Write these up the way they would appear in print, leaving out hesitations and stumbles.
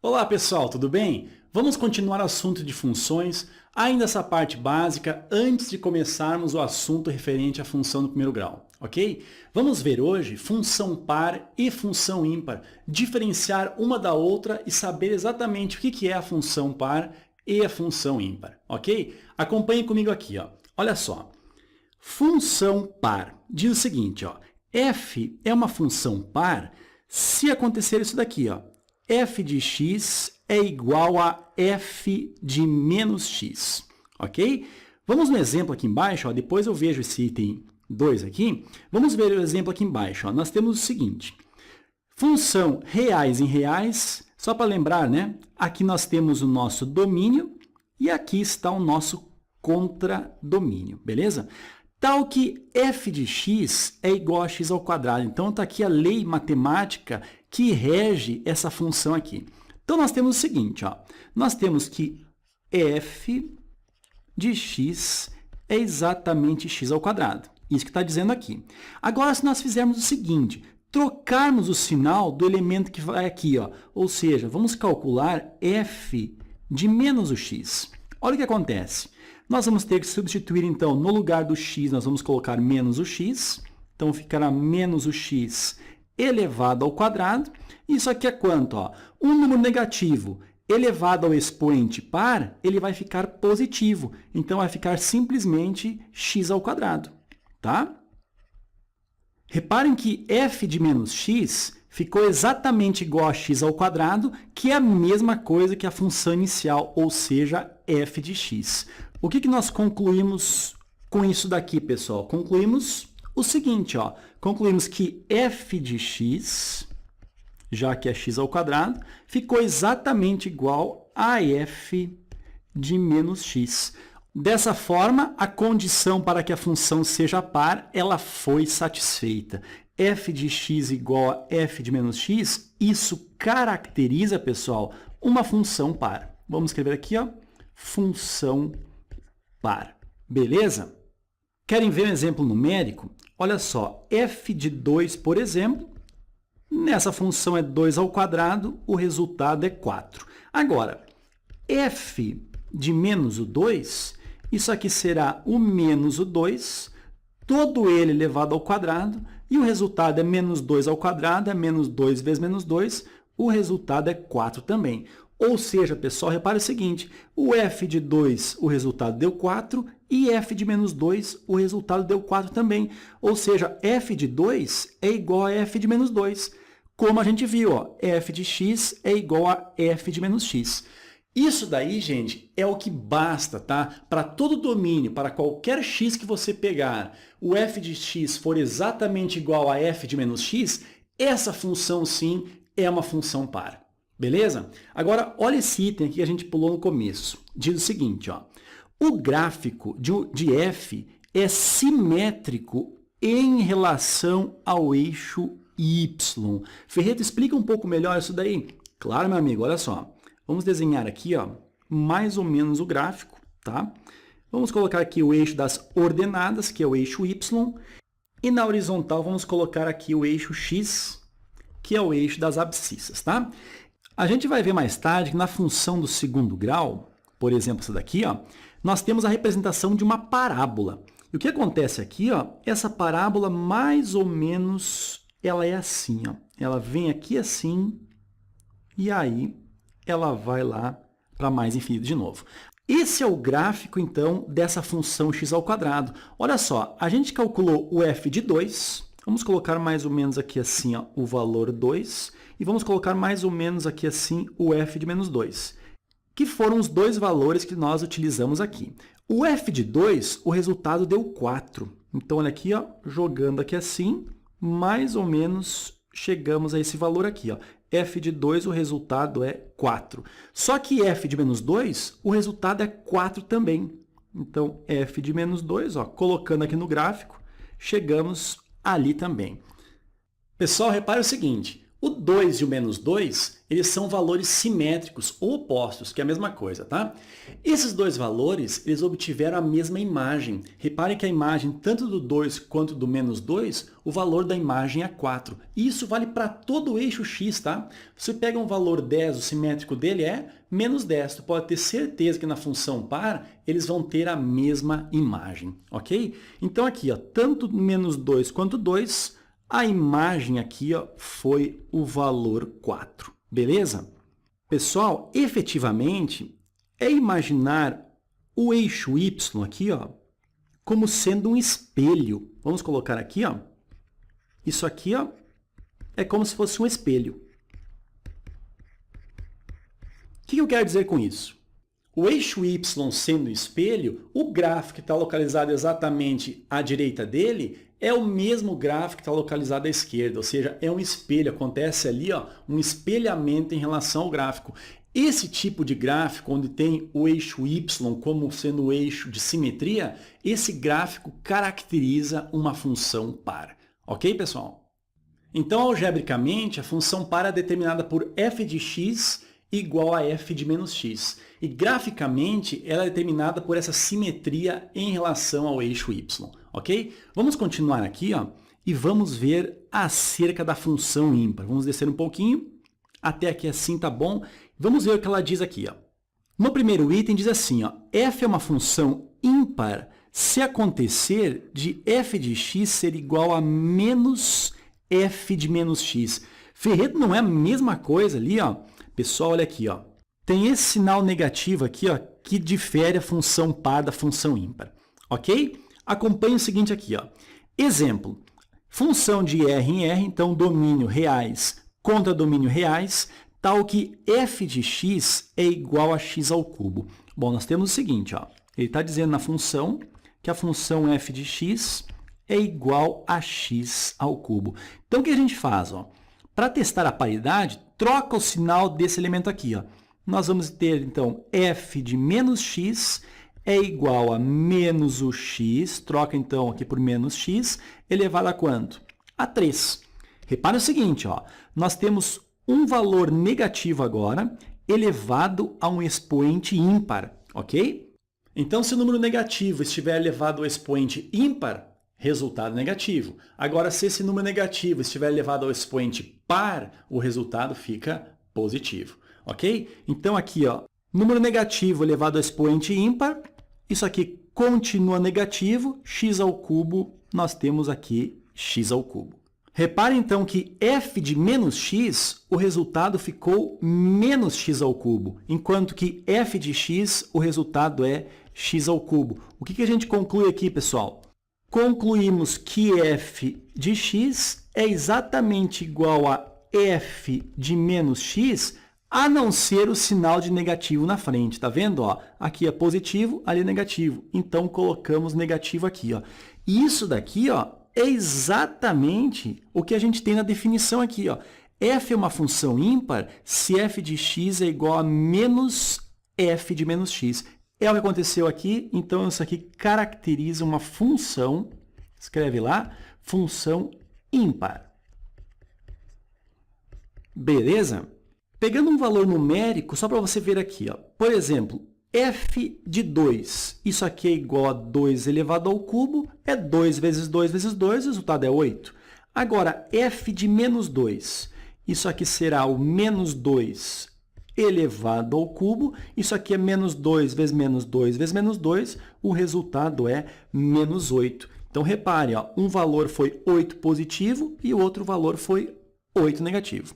Olá pessoal, tudo bem? Vamos continuar o assunto de funções, ainda essa parte básica, antes de começarmos o assunto referente à função do primeiro grau, ok? Vamos ver hoje função par e função ímpar, diferenciar uma da outra e saber exatamente o que é a função par e a função ímpar, ok? Acompanhe comigo aqui, ó. Olha só. Função par diz o seguinte, ó, f é uma função par se acontecer isso daqui, ó, f de x é igual a f de menos x, ok? Vamos no exemplo aqui embaixo, ó, depois eu vejo esse item 2 aqui, vamos ver o exemplo aqui embaixo, ó, nós temos o seguinte, função reais em reais, só para lembrar, né, aqui nós temos o nosso domínio e aqui está o nosso contradomínio, beleza? Tal que f de x é igual a x ao quadrado. Então, está aqui a lei matemática que rege essa função aqui. Então, nós temos o seguinte, ó, nós temos que f de x é exatamente x ao quadrado. Isso que está dizendo aqui. Agora, se nós fizermos o seguinte, trocarmos o sinal do elemento que vai aqui, ó, ou seja, vamos calcular f de menos o x. Olha o que acontece. Nós vamos ter que substituir, então, no lugar do x, nós vamos colocar menos o x. Então, ficará menos o x elevado ao quadrado. Isso aqui é quanto? Ó? Um número negativo elevado ao expoente par, ele vai ficar positivo. Então, vai ficar simplesmente x ao quadrado. Tá? Reparem que f de menos x ficou exatamente igual a x ao quadrado, que é a mesma coisa que a função inicial, ou seja, f de x. O que nós concluímos com isso daqui, pessoal? Concluímos o seguinte, ó. Concluímos que f de x, já que é x ao quadrado, ficou exatamente igual a f de menos x. Dessa forma, a condição para que a função seja par, ela foi satisfeita. F de x igual a f de menos x, isso caracteriza, pessoal, uma função par. Vamos escrever aqui, ó, função par. Beleza? Querem ver um exemplo numérico? Olha só, f de 2, por exemplo, nessa função é 2 ao quadrado, o resultado é 4. Agora, f de menos o 2, isso aqui será o menos o 2, todo ele elevado ao quadrado, e o resultado é menos 2 ao quadrado, é menos 2 vezes menos 2, o resultado é 4 também. Ou seja, pessoal, repare o seguinte, o f de 2, o resultado deu 4, e f de menos 2, o resultado deu 4 também. Ou seja, f de 2 é igual a f de menos 2. Como a gente viu, ó, f de x é igual a f de menos x. Isso daí, gente, é o que basta, tá? Para todo domínio, para qualquer x que você pegar, o f de x for exatamente igual a f de menos x, essa função, sim, é uma função par. Beleza? Agora, olha esse item aqui que a gente pulou no começo. Diz o seguinte, ó, o gráfico de f é simétrico em relação ao eixo y. Ferreto, explica um pouco melhor isso daí? Claro, meu amigo, olha só. Vamos desenhar aqui, ó, mais ou menos o gráfico, tá? Vamos colocar aqui o eixo das ordenadas, que é o eixo y, e na horizontal vamos colocar aqui o eixo x, que é o eixo das abscissas, tá? A gente vai ver mais tarde que na função do segundo grau, por exemplo, essa daqui, ó, nós temos a representação de uma parábola. E o que acontece aqui, ó, essa parábola mais ou menos, ela é assim, ó. Ela vem aqui assim, e aí ela vai lá para mais infinito de novo. Esse é o gráfico, então, dessa função x ao quadrado. Olha só, a gente calculou o f de 2, vamos colocar mais ou menos aqui assim, ó, o valor 2, e vamos colocar mais ou menos aqui assim o f de menos 2, que foram os dois valores que nós utilizamos aqui. O f de 2, o resultado deu 4. Então, olha aqui, ó, jogando aqui assim, mais ou menos chegamos a esse valor aqui, ó. F de 2, o resultado é 4. Só que f de menos 2, o resultado é 4 também. Então, f de menos 2, ó, colocando aqui no gráfico, chegamos ali também. Pessoal, repare o seguinte, O 2 e o menos 2, eles são valores simétricos ou opostos, que é a mesma coisa, tá? Esses dois valores, eles obtiveram a mesma imagem. Repare que a imagem, tanto do 2 quanto do menos 2, o valor da imagem é 4. E isso vale para todo o eixo x, tá? Você pega um valor 10, o simétrico dele é menos 10. Tu pode ter certeza que na função par, eles vão ter a mesma imagem, ok? Então aqui, ó, tanto menos 2 quanto 2... a imagem aqui ó, foi o valor 4, beleza? Pessoal, efetivamente, é imaginar o eixo y aqui ó, como sendo um espelho. Vamos colocar aqui, ó. Isso aqui ó, é como se fosse um espelho. O que eu quero dizer com isso? O eixo y sendo espelho, o gráfico que está localizado exatamente à direita dele é o mesmo gráfico que está localizado à esquerda, ou seja, é um espelho, acontece ali ó, um espelhamento em relação ao gráfico. Esse tipo de gráfico, onde tem o eixo y como sendo o eixo de simetria, esse gráfico caracteriza uma função par. Ok, pessoal? Então, algebricamente, a função par é determinada por f de x igual a f de menos x. E graficamente, ela é determinada por essa simetria em relação ao eixo y, ok? Vamos continuar aqui ó, e vamos ver acerca da função ímpar. Vamos descer um pouquinho, até aqui assim tá bom. Vamos ver o que ela diz aqui. Ó. No primeiro item diz assim, ó, f é uma função ímpar se acontecer de f de x ser igual a menos f de menos x. Ferreto, não é a mesma coisa ali, ó. Pessoal, olha aqui, ó. Tem esse sinal negativo aqui, ó, que difere a função par da função ímpar, ok? Acompanhe o seguinte aqui, ó. Exemplo, função de R em R, então domínio reais contra domínio reais, tal que f de x é igual a x ao cubo. Bom, nós temos o seguinte, ó. Ele está dizendo na função que a função f de x é igual a x ao cubo. Então, o que a gente faz, ó? Para testar a paridade, troca o sinal desse elemento aqui, ó. Nós vamos ter, então, f de menos x é igual a menos o x, troca, então, aqui por menos x, elevado a quanto? A 3. Repara o seguinte, ó, nós temos um valor negativo agora, elevado a um expoente ímpar, ok? Então, se o número negativo estiver elevado ao expoente ímpar, resultado negativo. Agora, se esse número negativo estiver elevado ao expoente par, o resultado fica positivo. Ok? Então, aqui, ó, número negativo elevado ao expoente ímpar, isso aqui continua negativo, x ao cubo, nós temos aqui x ao cubo. Repare, então, que f de menos x, o resultado ficou menos x ao cubo, enquanto que f de x, o resultado é x ao cubo. O que a gente conclui aqui, pessoal? Concluímos que f de x é exatamente igual a f de menos x, a não ser o sinal de negativo na frente. Tá vendo? Ó, aqui é positivo, ali é negativo. Então, colocamos negativo aqui. Ó. Isso daqui ó, é exatamente o que a gente tem na definição aqui. Ó. F é uma função ímpar se f de x é igual a menos f de menos x. É o que aconteceu aqui, então isso aqui caracteriza uma função, escreve lá, função ímpar. Beleza? Pegando um valor numérico, só para você ver aqui, ó. Por exemplo, f de 2, isso aqui é igual a 2 elevado ao cubo, é 2 vezes 2 vezes 2, o resultado é 8. Agora, f de menos 2, isso aqui será o menos 2 elevado ao cubo, isso aqui é menos 2 vezes menos 2 vezes menos 2, o resultado é menos 8. Então, repare, ó, um valor foi 8 positivo e o outro valor foi 8 negativo.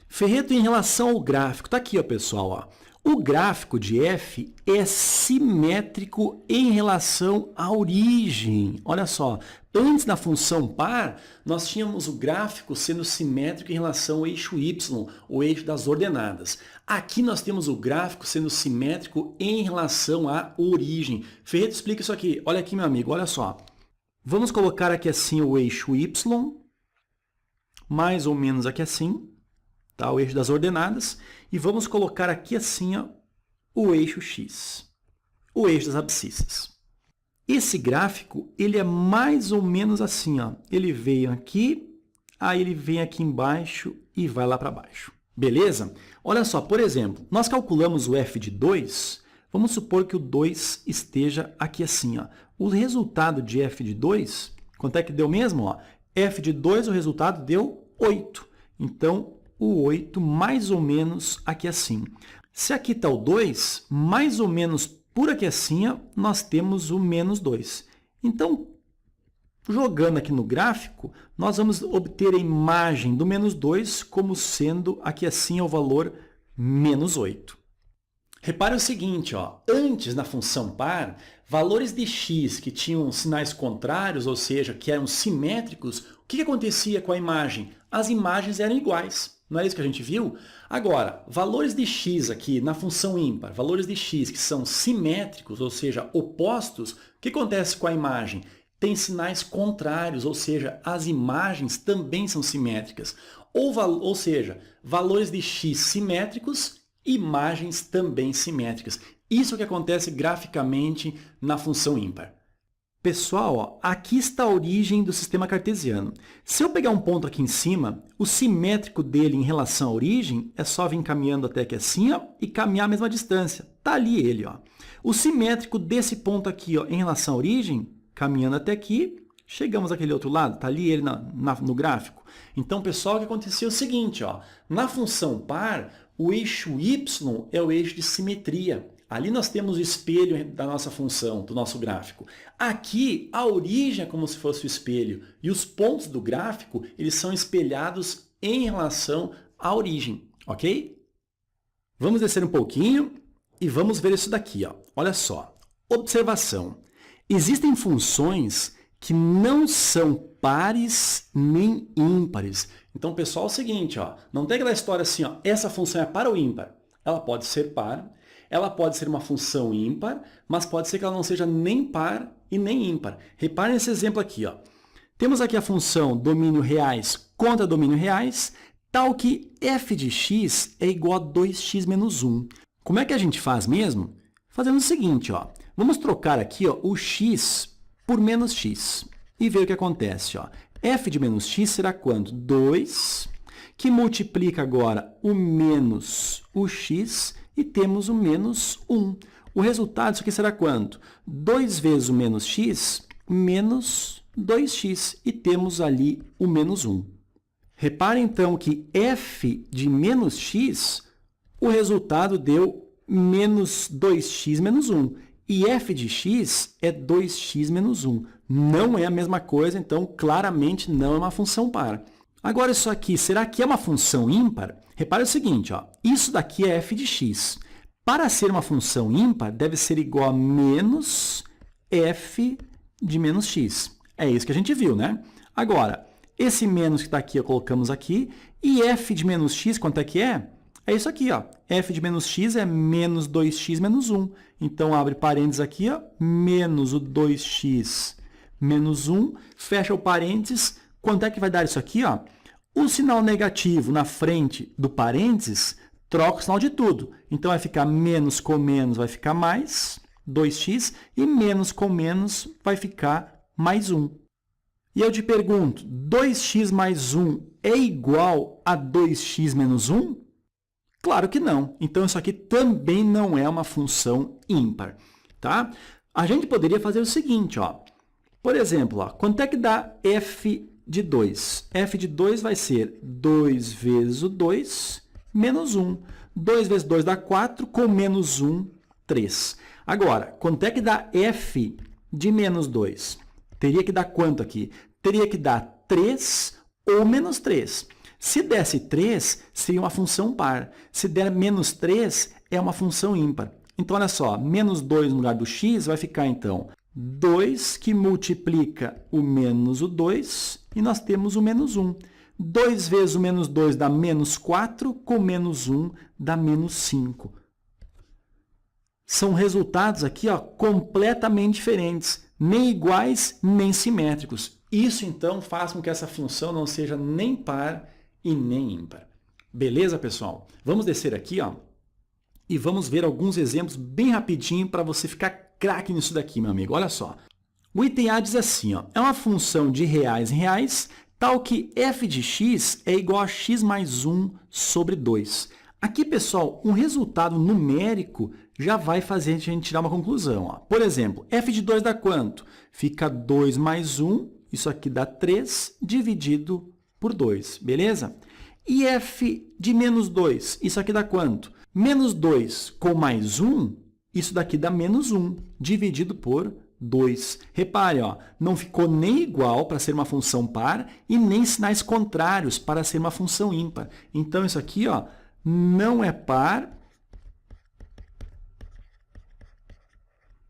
Ferreto, em relação ao gráfico, está aqui, ó, pessoal. Ó. O gráfico de f é simétrico em relação à origem. Olha só, antes da função par, nós tínhamos o gráfico sendo simétrico em relação ao eixo y, o eixo das ordenadas. Aqui nós temos o gráfico sendo simétrico em relação à origem. Ferreto, explica isso aqui. Olha aqui, meu amigo, olha só. Vamos colocar aqui assim o eixo y, mais ou menos aqui assim. Tá, o eixo das ordenadas, e vamos colocar aqui assim ó, o eixo x, o eixo das abscissas. Esse gráfico ele é mais ou menos assim, ó. Ele veio aqui, aí ele vem aqui embaixo e vai lá para baixo. Beleza? Olha só, por exemplo, nós calculamos o f de 2, vamos supor que o 2 esteja aqui assim, ó. O resultado de f de 2, quanto é que deu mesmo? Ó? F de 2, o resultado deu 8. Então, o 8 mais ou menos aqui assim. Se aqui está o 2, mais ou menos por aqui assim, ó, nós temos o menos 2. Então, jogando aqui no gráfico, nós vamos obter a imagem do menos 2 como sendo aqui assim o valor menos 8. Repare o seguinte, ó, antes na função par, valores de x que tinham sinais contrários, ou seja, que eram simétricos, o que acontecia com a imagem? As imagens eram iguais. Não é isso que a gente viu? Agora, valores de x aqui na função ímpar, valores de x que são simétricos, ou seja, opostos, o que acontece com a imagem? Tem sinais contrários, ou seja, as imagens também são simétricas. Ou seja, valores de x simétricos, imagens também simétricas. Isso é o que acontece graficamente na função ímpar. Pessoal, ó, aqui está a origem do sistema cartesiano. Se eu pegar um ponto aqui em cima, o simétrico dele em relação à origem é só vir caminhando até aqui assim, ó, e caminhar a mesma distância. Está ali ele. Ó. O simétrico desse ponto aqui, ó, em relação à origem, caminhando até aqui, chegamos àquele outro lado. Está ali ele no gráfico. Então, pessoal, o que aconteceu é o seguinte. Ó, na função par, o eixo y é o eixo de simetria. Ali nós temos o espelho da nossa função, do nosso gráfico. Aqui, a origem é como se fosse o espelho. E os pontos do gráfico, eles são espelhados em relação à origem, ok? Vamos descer um pouquinho e vamos ver isso daqui. Ó. Olha só. Observação. Existem funções que não são pares nem ímpares. Então, pessoal, é o seguinte. Ó, não tem aquela história assim, ó, essa função é par ou ímpar? Ela pode ser par. Ela pode ser uma função ímpar, mas pode ser que ela não seja nem par e nem ímpar. Reparem nesse exemplo aqui. Ó. Temos aqui a função domínio reais contra domínio reais, tal que f de x é igual a 2x menos 1. Como é que a gente faz mesmo? Fazendo o seguinte, ó. Vamos trocar aqui ó, o x por menos x e ver o que acontece. Ó. F de menos x será quanto? 2, que multiplica agora o menos o x, e temos o menos 1. O resultado disso aqui será quanto? 2 vezes o menos x, menos 2x. E temos ali o menos 1. Repare, então, que f de menos x, o resultado deu menos 2x menos 1. E f de x é 2x menos 1. Não é a mesma coisa, então, claramente não é uma função par. Agora, isso aqui, será que é uma função ímpar? Repare o seguinte, ó, isso daqui é f de x. Para ser uma função ímpar, deve ser igual a menos f de menos x. É isso que a gente viu, né? Agora, esse menos que está aqui, ó, colocamos aqui. E f de menos x, quanto é que é? É isso aqui, ó. F de menos x é menos 2x menos 1. Então, abre parênteses aqui, ó, menos o 2x menos 1. Fecha o parênteses. Quanto é que vai dar isso aqui? Ó? O sinal negativo na frente do parênteses troca o sinal de tudo. Então, vai ficar menos com menos, vai ficar mais 2x, e menos com menos vai ficar mais 1. E eu te pergunto, 2x mais 1 é igual a 2x menos 1? Claro que não. Então, isso aqui também não é uma função ímpar. Tá? A gente poderia fazer o seguinte, ó. Por exemplo, ó, quanto é que dá f de 2? F de 2 vai ser 2 vezes o 2 menos 1. 2 vezes 2 dá 4, com menos 1, 3. Agora, quanto é que dá f de menos 2? Teria que dar quanto aqui? Teria que dar 3 ou menos 3. Se desse 3, seria uma função par. Se der menos 3, é uma função ímpar. Então, olha só, menos 2 no lugar do x vai ficar, então, 2 que multiplica o menos o 2, e nós temos o menos 1. 2 vezes o menos 2 dá menos 4, com menos 1 dá menos 5. São resultados aqui ó, completamente diferentes, nem iguais, nem simétricos. Isso, então, faz com que essa função não seja nem par e nem ímpar. Beleza, pessoal? Vamos descer aqui ó, e vamos ver alguns exemplos bem rapidinho para você ficar craque nisso daqui, meu amigo. Olha só. O item A diz assim, ó, é uma função de reais em reais, tal que f de x é igual a x mais 1 sobre 2. Aqui, pessoal, um resultado numérico já vai fazer a gente tirar uma conclusão. Ó. Por exemplo, f de 2 dá quanto? Fica 2 mais 1, isso aqui dá 3, dividido por 2, beleza? E f de menos 2, isso aqui dá quanto? Menos 2 com mais 1, isso daqui dá menos 1, dividido por 2. Repare, ó, não ficou nem igual para ser uma função par e nem sinais contrários para ser uma função ímpar. Então, isso aqui ó, não é par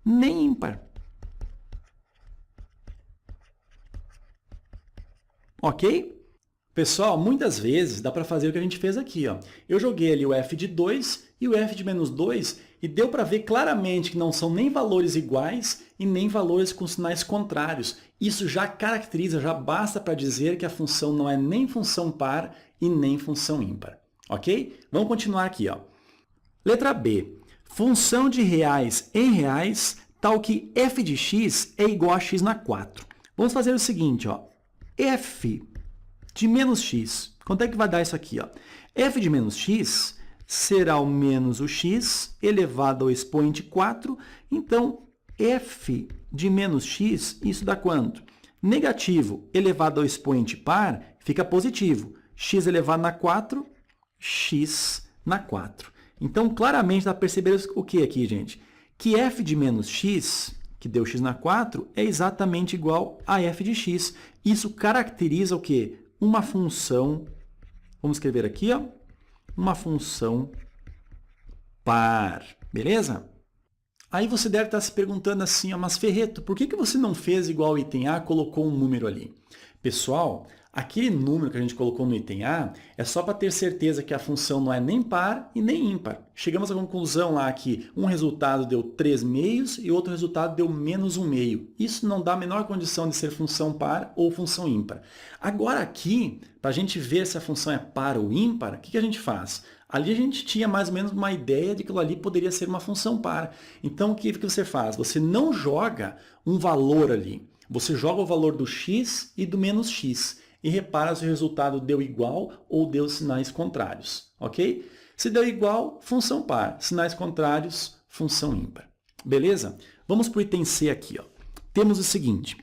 nem ímpar. Ok? Pessoal, muitas vezes dá para fazer o que a gente fez aqui. Ó. Eu joguei ali o f de 2 e o f de menos 2 e deu para ver claramente que não são nem valores iguais e nem valores com sinais contrários. Isso já caracteriza, já basta para dizer que a função não é nem função par e nem função ímpar. Ok? Vamos continuar aqui. Ó. Letra B. Função de reais em reais, tal que f de x é igual a x na 4. Vamos fazer o seguinte, ó. F de menos x. Quanto é que vai dar isso aqui? Ó? F de menos x será o menos o x elevado ao expoente 4. Então, f de menos x, isso dá quanto? Negativo elevado ao expoente par fica positivo. X elevado na 4, x na 4. Então, claramente, dá para perceber o que aqui, gente? Que f de menos x, que deu x na 4, é exatamente igual a f de x. Isso caracteriza o quê? Uma função, vamos escrever aqui, ó, uma função par, beleza? Aí você deve estar se perguntando assim, ó, mas Ferreto, por que você não fez igual ao item A, colocou um número ali? Pessoal, aquele número que a gente colocou no item A é só para ter certeza que a função não é nem par e nem ímpar. Chegamos à conclusão lá que um resultado deu 3 meios e outro resultado deu menos 1 meio. Isso não dá a menor condição de ser função par ou função ímpar. Agora aqui, para a gente ver se a função é par ou ímpar, o que a gente faz? Ali a gente tinha mais ou menos uma ideia de que aquilo ali poderia ser uma função par. Então, o que você faz? Você não joga um valor ali. Você joga o valor do x e do menos x. E repara se o resultado deu igual ou deu sinais contrários. Ok? Se deu igual, função par. Sinais contrários, função ímpar. Beleza? Vamos para o item C aqui. Ó. Temos o seguinte.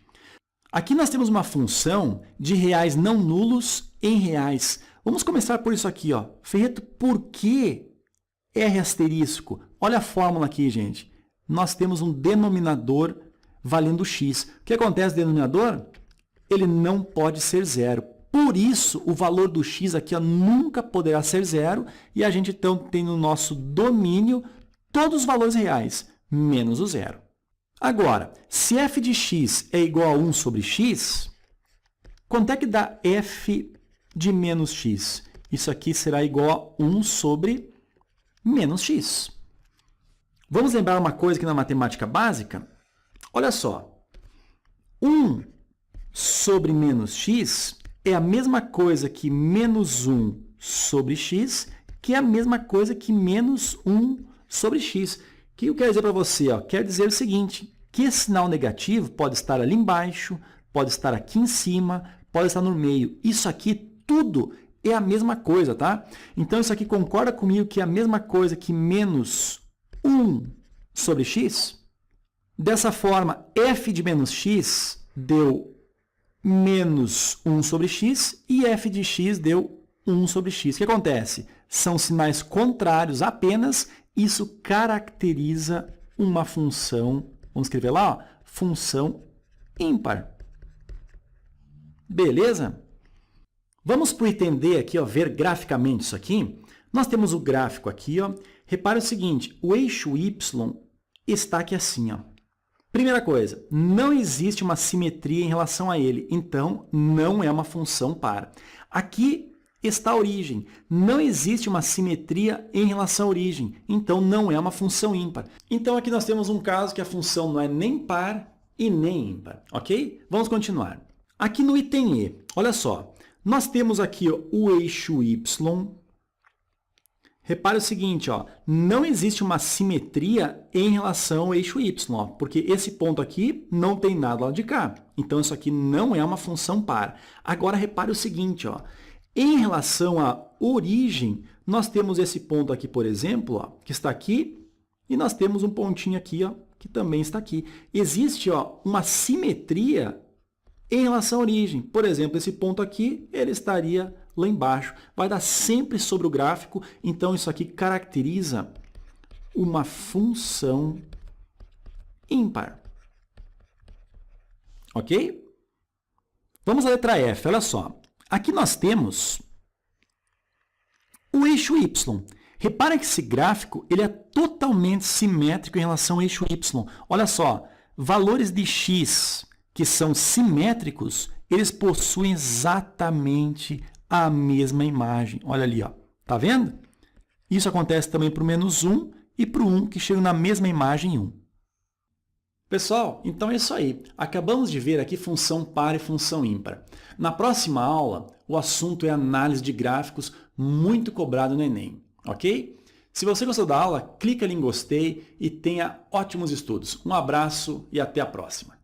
Aqui nós temos uma função de reais não nulos em reais. Vamos começar por isso aqui. Ó. Ferreto, por que R asterisco? Olha a fórmula aqui, gente. Nós temos um denominador valendo x. O que acontece no denominador? Ele não pode ser zero. Por isso, o valor do x aqui ó, nunca poderá ser zero. E a gente, então, tem no nosso domínio todos os valores reais, menos o zero. Agora, se f de x é igual a 1 sobre x, quanto é que dá f de menos x? Isso aqui será igual a 1 sobre menos x. Vamos lembrar uma coisa aqui na matemática básica? Olha só, 1 sobre menos x é a mesma coisa que menos 1 sobre x, que é a mesma coisa que menos 1 sobre x. O que eu quero dizer para você? Ó? Quer dizer o seguinte, que esse sinal negativo pode estar ali embaixo, pode estar aqui em cima, pode estar no meio. Isso aqui tudo é a mesma coisa, tá? Então, isso aqui concorda comigo que é a mesma coisa que menos 1 sobre x? Dessa forma, f de menos x deu menos 1 sobre x e f de x deu 1 sobre x. O que acontece? São sinais contrários apenas, isso caracteriza uma função, vamos escrever lá, ó, função ímpar. Beleza? Vamos para o item D aqui, ó, ver graficamente isso aqui. Nós temos o gráfico aqui. Ó. Repare o seguinte, o eixo y está aqui assim. Ó. Primeira coisa, não existe uma simetria em relação a ele, então não é uma função par. Aqui está a origem. Não existe uma simetria em relação à origem, então não é uma função ímpar. Então aqui nós temos um caso que a função não é nem par e nem ímpar, ok? Vamos continuar. Aqui no item E, olha só, nós temos aqui ó, o eixo y. repare o seguinte, ó, não existe uma simetria em relação ao eixo y, ó, porque esse ponto aqui não tem nada lá de cá. Então, isso aqui não é uma função par. Agora, repare o seguinte, ó, em relação à origem, nós temos esse ponto aqui, por exemplo, ó, que está aqui, e nós temos um pontinho aqui, ó, que também está aqui. Existe, ó, uma simetria em relação à origem. Por exemplo, esse ponto aqui, ele estaria lá embaixo. Vai dar sempre sobre o gráfico, então isso aqui caracteriza uma função ímpar. Ok? Vamos à letra F, olha só. Aqui nós temos o eixo y. Repara que esse gráfico ele é totalmente simétrico em relação ao eixo y. Olha só, valores de x que são simétricos, eles possuem exatamente a mesma imagem. Olha ali, ó. Tá vendo? Isso acontece também para o -1 e para o 1, que chegam na mesma imagem em 1. Pessoal, então é isso aí. Acabamos de ver aqui função par e função ímpar. Na próxima aula, o assunto é análise de gráficos, muito cobrado no Enem, ok? Se você gostou da aula, clica ali em gostei e tenha ótimos estudos. Um abraço e até a próxima.